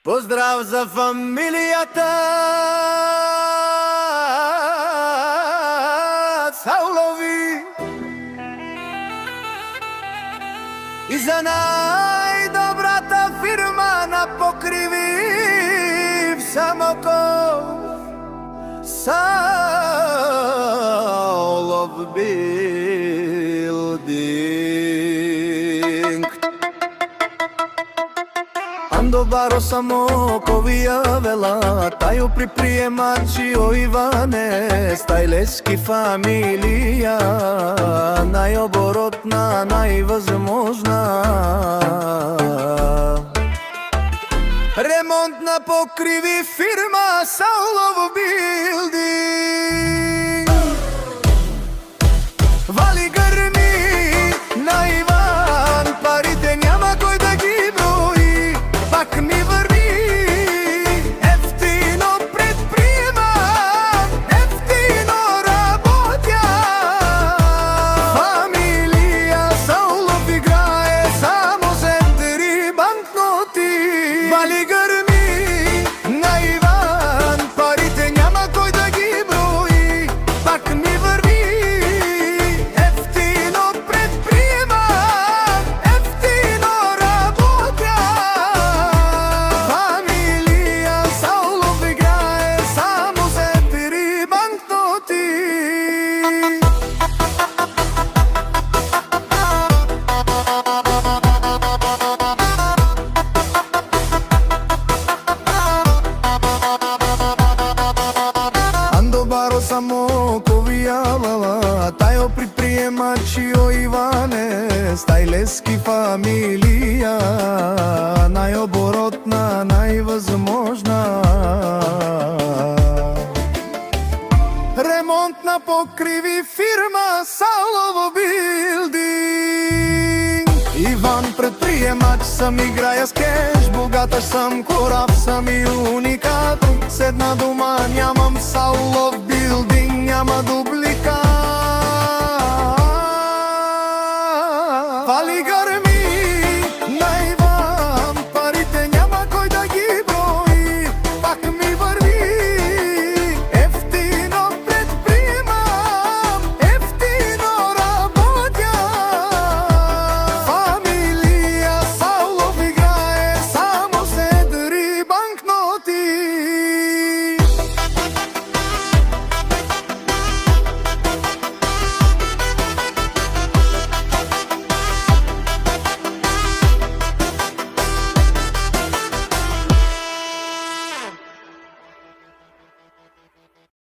Поздрав за фамилията Саулови и за най-добрата фирма на покриви в Самоков. Саулов билдинг. Ando baro Самоковија вела, тајо приприемачио Иване, стајлески фамилија, најоборотна, највъзможна. Ремонт на покриви фирма Саулов билдинг. Вали гърми на Иван, парите няма кой да ги брои, пак ми върви ефтино предприемам, ефтино работя. Фамилия Саулов играе само центри банкноти. Вали гърми на Иван, парите няма кой да ги брои, пак ми върви ефтино предприемам, ефтино работя. Фамилия Саулов играе само центри банкноти. Ando baro Самоковија вела, тајо приприемачио Иване, стајлески фамилија, најоборотна, највъзможна. Ремонт на покриви фирма Саулов билдинг. Иван предприемач съм, играя с кеш, богаташ съм, корав съм и уникат. С една дума нямам Саулов билдинг, няма дубликат.